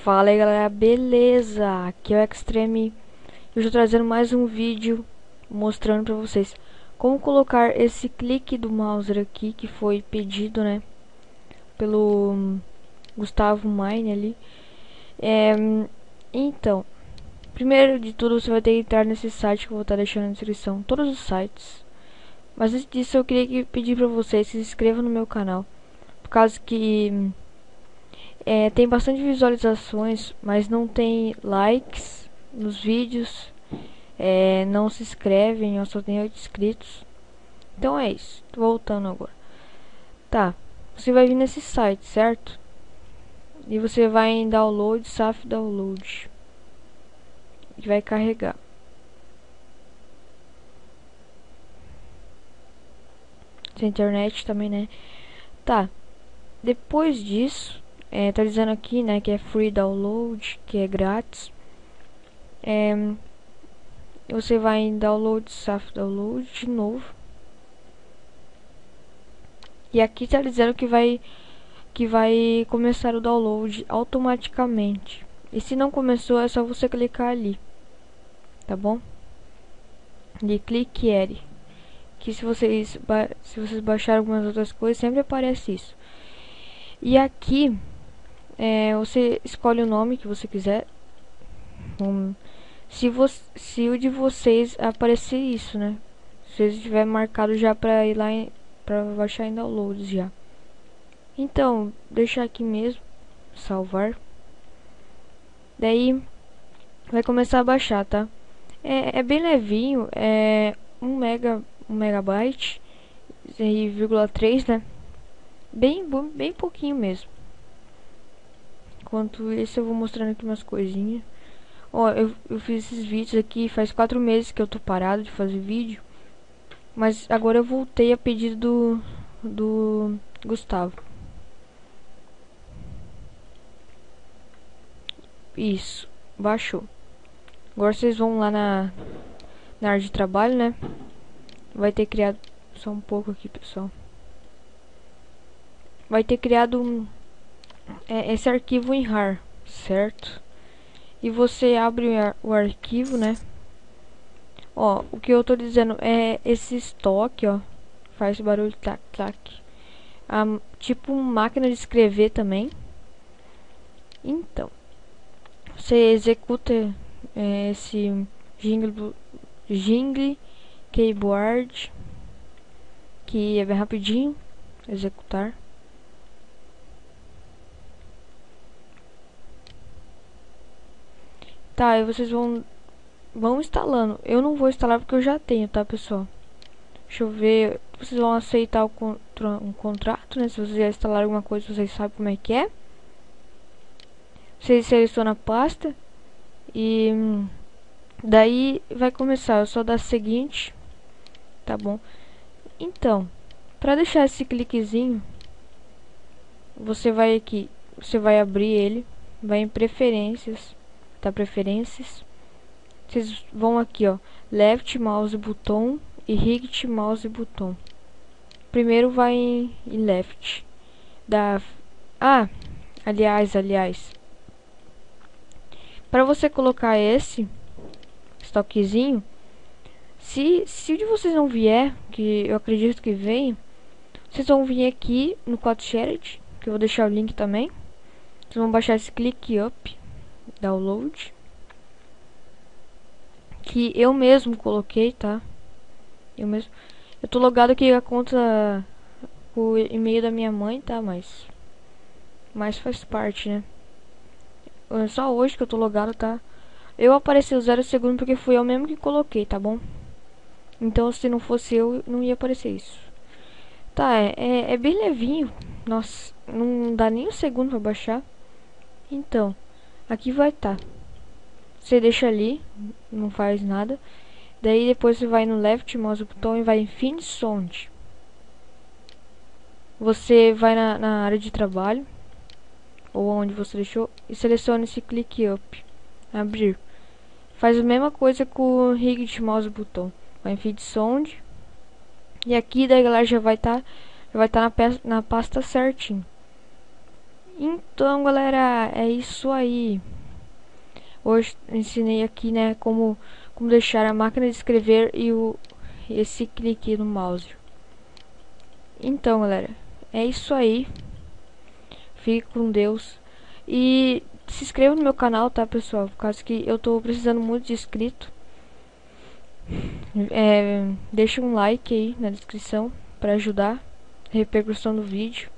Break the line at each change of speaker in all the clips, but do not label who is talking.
Fala aí galera, beleza? Aqui é o Extreme. Eu estou trazendo mais um vídeo mostrando pra vocês como colocar esse clique do mouse aqui que foi pedido, né, pelo Gustavo Mine ali. Então, primeiro de tudo você vai ter que entrar nesse site que eu vou estar deixando na descrição, todos os sites. Mas antes disso eu queria pedir pra vocês que se inscrevam no meu canal, por causa que tem bastante visualizações, mas não tem likes nos vídeos, não se inscrevem, eu só tenho 8 inscritos. Então é isso, tô voltando agora. Tá, você vai vir nesse site, certo? E você vai em download, SAF download. E vai carregar. Sem internet também, né? Tá, depois disso, tá dizendo aqui, né, que é free download, que é grátis. Você vai em download, SAF download de novo. E aqui tá dizendo que vai começar o download automaticamente. E se não começou, é só você clicar ali, tá bom? De clique here. Que se vocês baixarem algumas outras coisas, sempre aparece isso. E aqui você escolhe o nome que você quiser. Se o de vocês aparecer isso, né? Se ele estiver marcado já pra ir lá pra baixar em downloads já. Então, deixar aqui mesmo, salvar. Daí vai começar a baixar, tá? É bem levinho, é 1 megabyte e 0,3, né? Bem pouquinho mesmo. Enquanto isso eu vou mostrando aqui umas coisinhas. Ó, eu fiz esses vídeos aqui faz 4 meses que eu tô parado de fazer vídeo. Mas agora eu voltei a pedido do Gustavo. Isso, baixou. Agora vocês vão lá na área de trabalho, né? Vai ter criado... Só um pouco aqui, pessoal. Vai ter criado esse arquivo em RAR, certo? E você abre o arquivo, né? Ó, o que eu tô dizendo é esse estoque, ó. Faz barulho, tac, tac. Tipo máquina de escrever também. Então, você executa esse jingle keyboard, que é bem rapidinho executar. Tá, aí vocês vão instalando. Eu não vou instalar porque eu já tenho, tá, pessoal? Deixa eu ver. Vocês vão aceitar um contrato, né? Se vocês já instalaram alguma coisa, vocês sabem como é que é. Vocês selecionam a pasta e daí vai começar. Eu só dar seguinte, tá bom? Então, para deixar esse cliquezinho, você vai aqui, você vai abrir ele, vai em preferências, tá? Preferências. Vocês vão aqui, ó, left mouse button e right mouse button. Primeiro vai em left. Aliás, para você colocar esse estoquezinho, se o de vocês não vier, que eu acredito que vem, vocês vão vir aqui no CodeShared, que eu vou deixar o link também. Vocês vão baixar esse ClickUp download, que eu mesmo coloquei, tá? Eu tô logado aqui a conta, o e-mail da minha mãe, tá? Mas faz parte, né? Só hoje que eu tô logado, tá? Eu apareci o 0 segundo porque fui eu mesmo que coloquei, tá bom? Então se não fosse eu, não ia aparecer isso. Tá, é bem levinho. Nossa, não dá nem um segundo pra baixar. Então, aqui vai tá. Você deixa ali, não faz nada. Daí depois você vai no left mouse button e vai em Finish Sound. Você vai na área de trabalho, ou onde você deixou, e seleciona esse ClickUp. Abrir. Faz a mesma coisa com o right mouse button. Vai em Feed Sound. E aqui daí galera já vai estar na pasta certinho. Então, galera, é isso aí. Hoje ensinei aqui, né, como deixar a máquina de escrever e esse clique no mouse. Então, galera, é isso aí. Fique com Deus. E se inscreva no meu canal, tá, pessoal? Por causa que eu tô precisando muito de inscrito. Deixa um like aí na descrição para ajudar a repercussão do vídeo.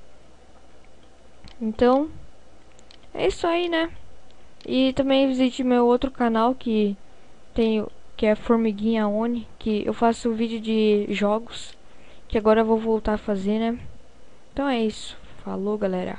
Então, é isso aí, né? E também visite meu outro canal que é Formiguinha Oni, que eu faço vídeo de jogos, que agora eu vou voltar a fazer, né? Então é isso. Falou, galera.